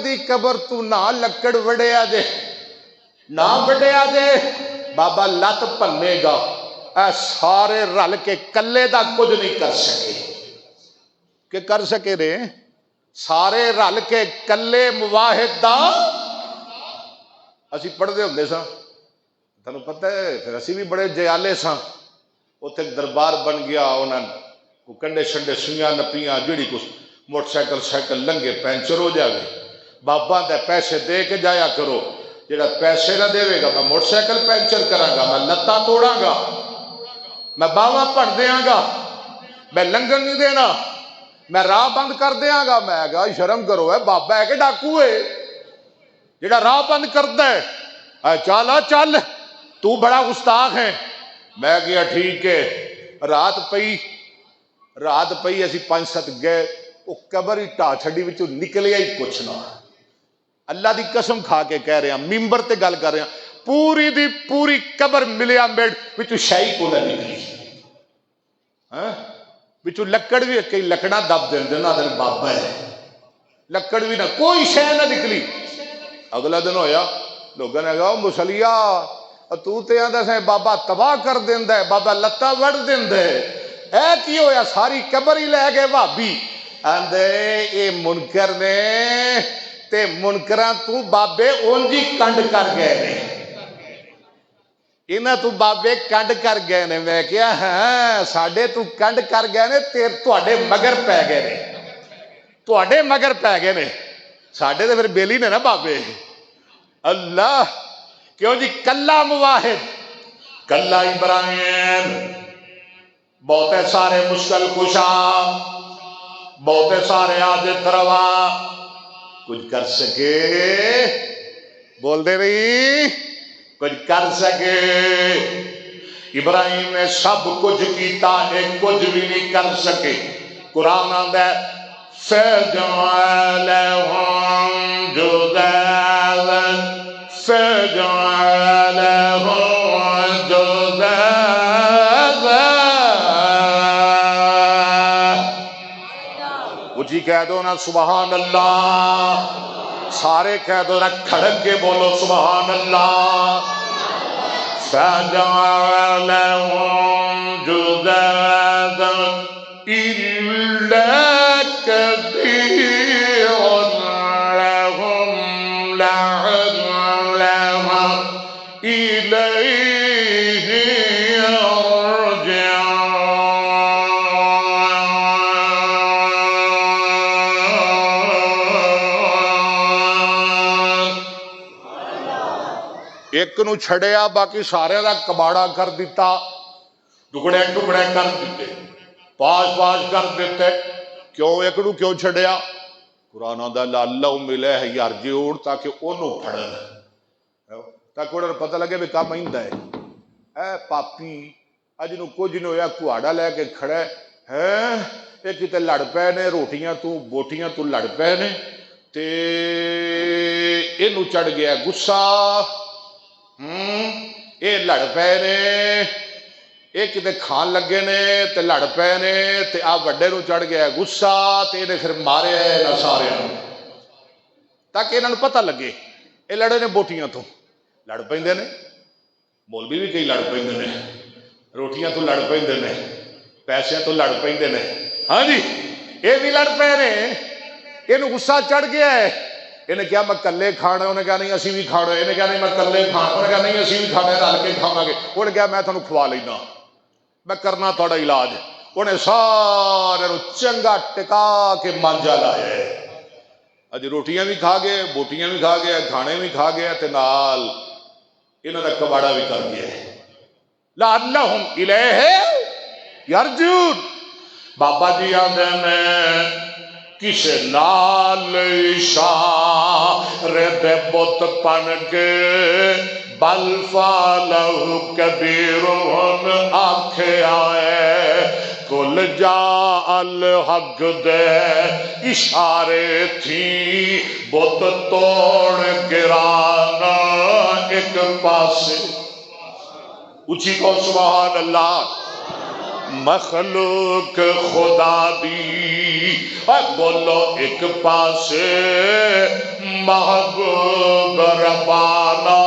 [SPEAKER 1] دی قبر تو نہ لکڑ وڑیا دے، نہ وڑیا دے، بابا لت پنے گا، اے سارے رل کے کلے دا کچھ نہیں کر سکے، کہ کر سکے رے؟ سارے رل کے کلے مواحد دا، اسی پڑھ دے ہوندے ساں، تانوں پتہ ہے پھر اسی بھی بڑے جیالے ساں، اتنے دربار بن گیا، انہاں کو کنڈے شنڈے سوئیاں نپیاں، جڑی کچھ موٹر سائیکل سائیکل لنگے پینچر ہو جاوے، بابا دے پیسے دے کے جایا کرو، جڑا پیسے نہ دے گا میں موٹر سائیکل پینچر کراں گا، میں لتاں توڑاں گا، میں باواں پڑ دیاں گا، میں لنگن نہیں دینا، میں راہ بند کر دیاں گا۔ میں کہا شرم کرو، ہے بابا ہے کہ ڈاکو ہے جڑا راہ بند کردا ہے؟ اے چل چل تو بڑا گستاخ ہے۔ میں کہا ٹھیک ہے، رات پئی اسی 5-7 گئے، وہ قبر ہی ٹا چھڈی وچوں نکلیا ہی کچھ نہ، اللہ دی قسم کھا کے کہہ رہے ہیں، ممبر تے گل کر رہے ہیں، پوری دی پوری قبر ملیا میڈ وچوں شاہی کو نہ نکلی، ہاں وچوں لکڑ بھی، کئی لکڑاں دب دین نہ دن بابا ہے، لکڑ بھی نہ، کوئی شے نہ نکلی۔ اگلا دن ہویا، لوگوں نے کہا مسلیا تو تے آندا سے بابا تباہ کر دیندا ہے، بابا لتا وڑ دیندا ہے، اے کی ہویا؟ ساری قبر ہی لے گئے بھابی، آندے اے منکر نے تے منکراں تو بابے اونجی کنڈ کر گئے نے، انہاں تو بابے کنڈ کر گئے نے۔ میں کہا ہاں ساڈے تو کنڈ کر گئے نے، تواڈے مگر پے گئے نے، تواڈے مگر پے گئے نے، ساڈے تے پھر بیلی نے نا بابے۔ اللہ کیوں جی؟ کلا مواحد، کلا ابراہیم، بہتے سارے مشکل کشا، بہتے سارے عادت روا، کچھ کر سکے؟ بول دے رہی کچھ کر سکے؟ ابراہیم نے سب کچھ کیتا، ایک کچھ بھی نہیں کر سکے۔ قرآن آندا ہے فَجَعَلَهُمْ جُذَاذًا فَجَعَلَهُمْ جُذَاذًا۔ اونچی کہہ دو نا سبحان اللہ، سارے کہہ دو نا کھڑک کے بولو سبحان اللہ۔ فَجَعَلَهُمْ جُذَاذًا إِلَّا كَثِيرًا لَهُمْ لَعَلَّهُمْ إِلَيْهِ يرجعون۔ ایک نو چھڑیا باقی سارے دا کباڑا کر دیتا، ٹکڑے ٹکڑے کر دیتے، پاش پاش کر دیتے۔ کیوں ایک نو کیوں چھڑیا؟ قرآن آندا لعلہم الیہ یرجعون، تاکہ انہوں پڑھن، تاکہ انہوں پتہ لگے بھی کام آئندہ ہے۔ اے پاپی اج نو کچھ نہیں ہویا، کہاڑا لے کے کھڑا ہے، یہ کتے لڑ پے نے، روٹیاں تو بوٹیاں تو لڑ پے نے، تے اینو چڑھ گیا غصہ، یہ لڑ پے نے، یہ کتے کھان لگے نے تے لڑ پے نے، تے آ وڈے نو چڑھ گیا غصہ، تے انہیں پھر مارے نہ سارے، تاکہ انہوں پتہ لگے یہ لڑے نے بوٹیاں تو لڑ پیندے نے، مولوی بھی کئی لڑ پیندے نے، روٹیاں تو لڑ پیندے نے، پیسے تو لڑ پیندے نے، ہاں جی یہ بھی لڑ پے نے، یہ غصہ چڑھ گیا ہے، انہیں کیا میں کلے کھانا، انہیں کہا نہیں اسی بھی کھانا، انہیں کہا نہیں میں کلے کھانا، انہیں کہا نہیں اسی بھی کھانا، رل کے کھاواں گے، انہیں کہا میں تھانوں کھوا لینا، میں کرنا تھوڑا علاج، انہیں سارے چنگا ٹکا کے مانجا لایا ہے، اج روٹیاں بھی کھا گئے، بوٹیاں بھی کھا گیا، کھانے بھی کھا گیا تے نال انہاں دا کباڑا بھی کر گیا ہے۔ لعلہم الیہ یرجعون، بابا جی آندے نے کسے نال اشارے دے بت پن کے بل فعلہ کبیرہم آکھیا ہے، کل جا الحق دے اشارے تھی بت توڑ گرانا ایک پاسے، اچھی کو سبحان اللہ، مخلوق خدا دی بولو ایک پاسے محبوب ربانا،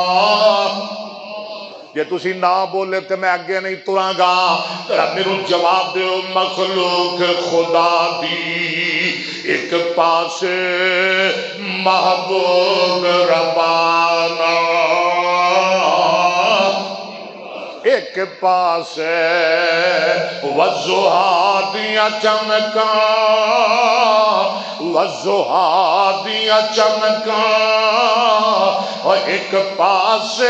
[SPEAKER 1] جے تسی نہ بولے تو میں اگے نہیں تراں گا، میرے جواب دیو، مخلوق خدا دی ایک پاسے محبوب ربانا، ایک پاس وضحا دیاں چمکاں، وضحا دیاں چمکاں، اور ایک پاس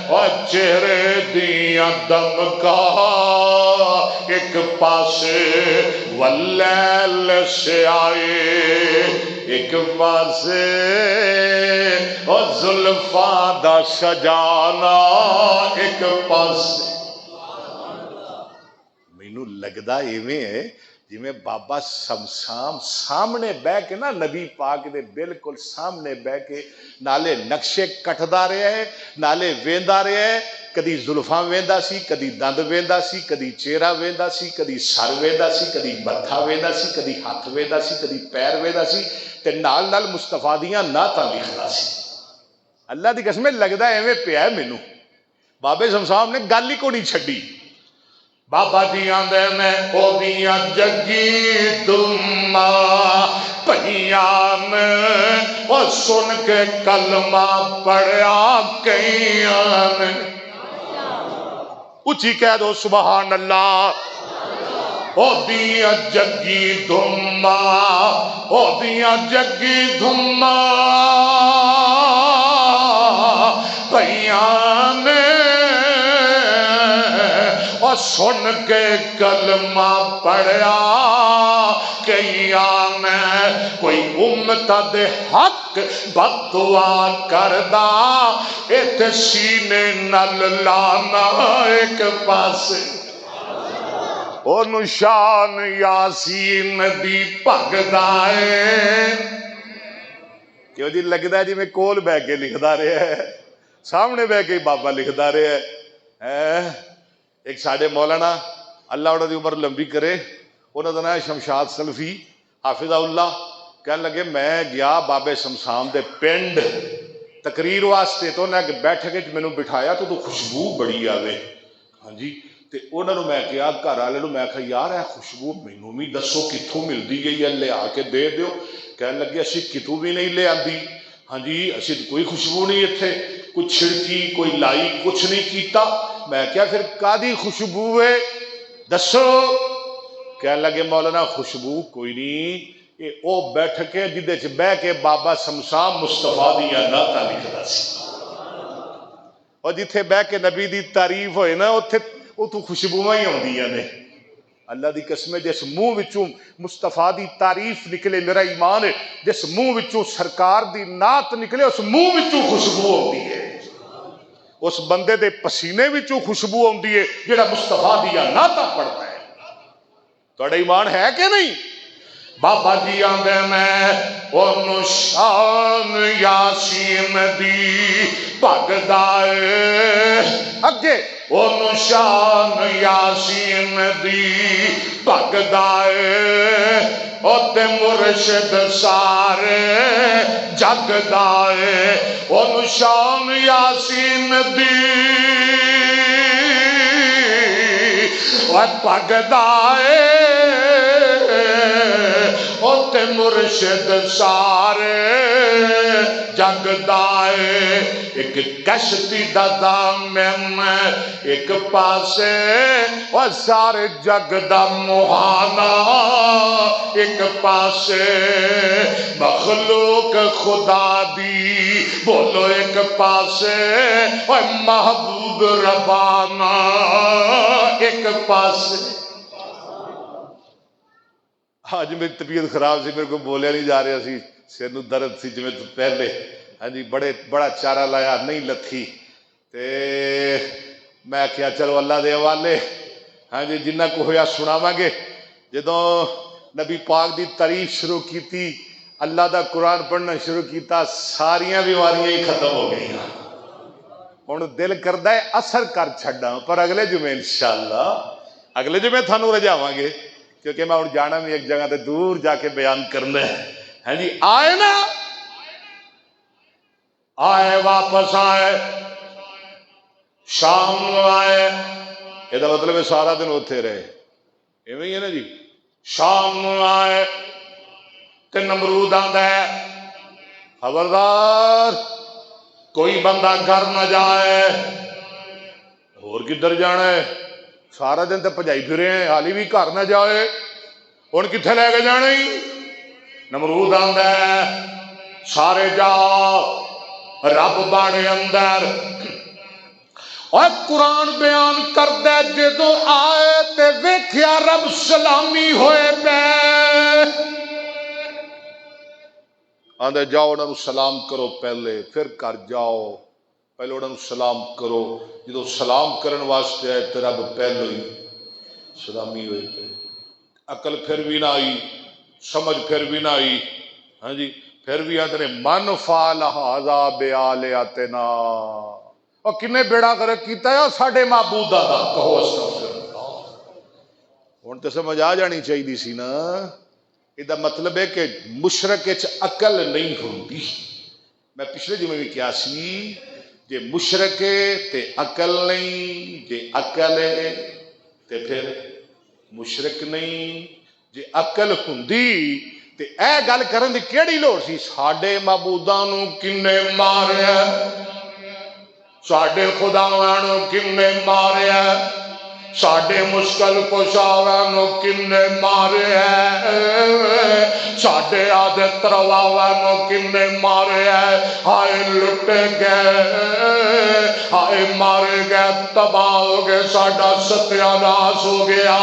[SPEAKER 1] اور چہرے دیاں دمکاں، ایک پاس واللیل سے آئے، ایک پاس اور زلفاں دا سجانا، ایک پاس۔ مینوں لگدا ایویں ہے جویں بابا سمسام سامنے بہ کے نا نبی پاک دے بالکل سامنے بہ کے نالے نقشے کٹدا رہا ہے، نالے ویندا رہا ہے، کدی زلفاں ویندا سی، کدی دند ویندا سی، کدی چہرہ ویندا سی، کدی سر ویندا سی، کدی متھا ویندا سی، کدی ہاتھ ویندا سی، کدی پیر ویندا سی، تے نال نال مصطفیٰ دیاں نعتاں لکھدا سی۔ اللہ دی قسم لگدا ایویں پیا ہے مینوں، بابے شمشام نے گل ہی کو نہیں چھڈی۔ بابا جی آندے نے او دیاں جگی دما پہیاں نے، او سن کے کلمہ پڑھیا کئیاں نے، اچھی کہہ دو سبحان اللہ، او دیاں جگی دما، او دیاں جگی دما پہیاں نے، اور سن کے کلمہ پڑھیا کئیاں نے، کوئی امت دے حق بد دعا کردا ایتھے سینے نال لانا ایک پاسے، اونوں شان یاسین دی بھگدا ہے، کیوں جی لگدا ہے جی میں کول بہ کے لکھدا رہا ہے، سامنے بہ کے بابا لکھدا رہا ہے۔ ایک ساڈے مولانا اللہ انہاں دی عمر لمبی کرے، انہاں دا نام ہے شمشاد سلفی حافظہ اللہ، کہنے لگے میں گیا بابے شمشام دے پنڈ تقریر واسطے، تو انہیں بیٹھک وچ مینوں بٹھایا تو خوشبو بڑی آوے، ہاں جی، تے انہاں نوں میں کہیا گھر والے نوں، میں کہا یار اے خوشبو مینوں بھی دسو کتھوں ملدی گئی ہے، لے آ کے دے دیو، کہنے لگے اسی کتوں بھی نہیں لے آندی، ہاں جی اسی کوئی خوشبو نہیں اتھے، کوئی چھڑکی کوئی لائی کچھ نہیں کیتا، میں کیا پھر کادی خوشبو ہے دسو، کہنے لگے مولانا خوشبو کوئی نہیں، یہ او بیٹھ کے جدے چ بہ کے بابا شمشام مصطفیٰ دیاں نعتاں لکھدا سی، اور جتھے بہ کے نبی دی تعریف ہوئے نا اتھوں خوشبوئاں ہی آندیاں نے۔ اللہ دی قسم جس منہ وچوں مصطفیٰ دی تعریف نکلے، میرا ایمان ہے جس منہ وچوں سرکار دی نعت نکلے اس منہ وچوں خوشبو آندی ہے، اس بندے دے پسینے وچوں خوشبو آندی ہے جڑا مصطفیٰ دیاں نعتاں پڑھدا ہے۔ تہاڈا ایمان ہے کہ نہیں؟ بابا جی آندے میں اونوں شان یاسین دی بھگدا اے اگے اونوں شان یاسین دی بھگدا اے او تے مرشد سارے جگ دا اے اونوں شان یاسین دی او بھگدا اے تے مرشد سارے جگ دائے ایک کشتی دا دامن ایک پاسے اور سارے جگ دا مہانا ایک پاسے مخلوق خدا دی بولو ایک پاسے اور محبوب ربانا ایک پاسے آج میری طبیعت خراب سی میرے کو بولیا نہیں جا رہا سی سر نو درد سی جویں تو پہلے ہاں جی بڑا چارہ لایا نہیں لتھی تے میں کیا چلو اللہ دے حوالے ہاں جی جنہ کو ہویا سناواں گے جدوں نبی پاک دی تعریف شروع کیتی اللہ دا قرآن پڑھنا شروع کیتا ساریاں بیماریاں ہی ختم ہو گئی ہن دل کردا ہے اثر کر چھڈاں پر اگلے جمعے انشاءاللہ اگلے جمعے تھانوں رجاواں گے کیونکہ میں ہوں جانا بھی ایک جگہ تے دور جا کے بیان کرنا ہے جی آئے نا آئے واپس آئے شام آئے یہ مطلب ہے سارا دن اتنے رہے ایویں ہی ہے نا جی شام آئے تے نمرود آندا ہے خبردار کوئی بندہ گھر نہ جائے اور کدھر جانا ہے سارا دن تو بھجائی پھرے ہیں حالی بھی گھر نہ جائے ہن کتنے لے کے جانا ہی نمرود آندا ہے سارے جاؤ رب باڑے اندر اور قرآن بیان کردا ہے جدوں آئے تے ویکھیا رب سلامی ہوئے پے آندا جاؤ انہاں نوں سلام کرو پہلے پھر گھر جاؤ پہلے انہوں سلام کرو جدو سلام کرن واسطے آئے تو رب پہلو ہی سلامی ہوئے پہ عقل پھر بھی نہ آئی سمجھ پھر بھی نہ آئی ہاں جی پھر بھی آتے من فعل ھذا بآلہتنا اور کنے بیڑا غرق کیتا ہے ساڈے معبوداں دا کہو استغفر اللہ ہن تے سمجھ آ جانی چاہیے سی نا یہ مطلب ہے کہ مشرک وچ عقل نہیں ہوندی میں پچھلے جمعے بھی کیا سی جے مشرک تے عقل نہیں جے عقل ہے تے پھر مشرک نہیں جے عقل ہوندی تے اے گل کرن دی کیڑی لوڑ سی ساڈے معبوداں نوں کنے ماریا ساڈے خداواں نوں کنے ماریا ساڈے مشکل کشاواں نوں کنے ماریا ساڈے عادت رواواں نوں کنے ماریا ہائے لٹے گئے ہائے مارے گئے تباہ ہو گئے ساڈا ستیا ناس ہو گیا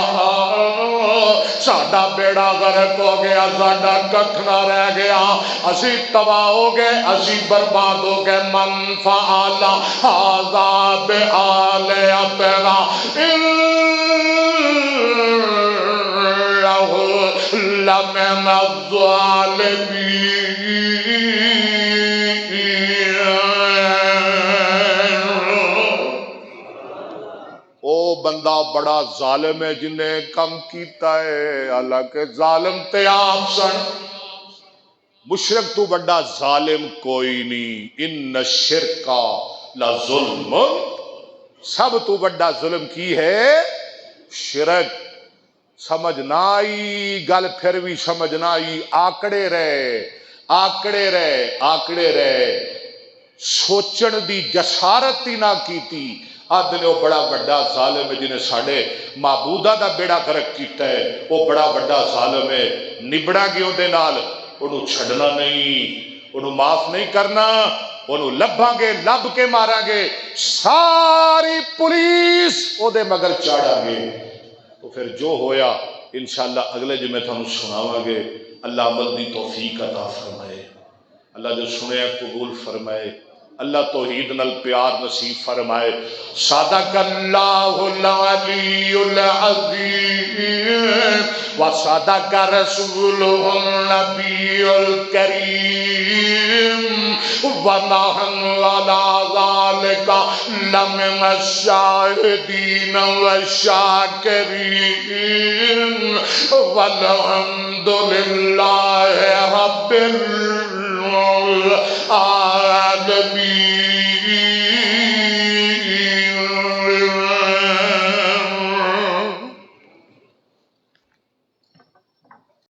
[SPEAKER 1] ساڈا بیڑا غرق ہو گیا ساڈا ککھ نہ رہ گیا اسی تباہ ہو گئے اسی برباد ہو گئے من فعل ھذا بآلہتنا لمن الظالمین او بندہ بڑا ظالم ہے جن نے کم کیتا ہے حالانکہ ظالم تے آپ سن مشرک تو بڑا ظالم کوئی نہیں ان الشرک لظلم سب تو بڑا ظلم کی ہے شرک سمجھ نہ آئی گل پھر بھی سمجھ نہ آئی آکڑے رہے سوچن دی جسارت ہی نہ کیتی آدھے وہ بڑا بڑا ظالم ہے جنہیں ساڑھے معبودہ دا بیڑا غرق کیتا ہے وہ بڑا بڑا ظالم ہے نبڑا گیوں دے نال انہوں چھڑنا نہیں انہوں معاف نہیں کرنا انہوں لبھاں گے لب کے مارا گے ساری پولیس او دے مگر چاڑا گے تو پھر جو ہویا انشاءاللہ اگلے جمعے تھانوں سناواں گے اللہ عمل دی توفیق عطا فرمائے اللہ جو سنے قبول فرمائے اللہ توحید نال پیار نصیب فرمائے. صدق اللہ العلی العظیم وصدق رسولہ النبی الکریم ونحن علی ذلک لمن الشاہدین والشاکرین والحمد للہ رب العالمین.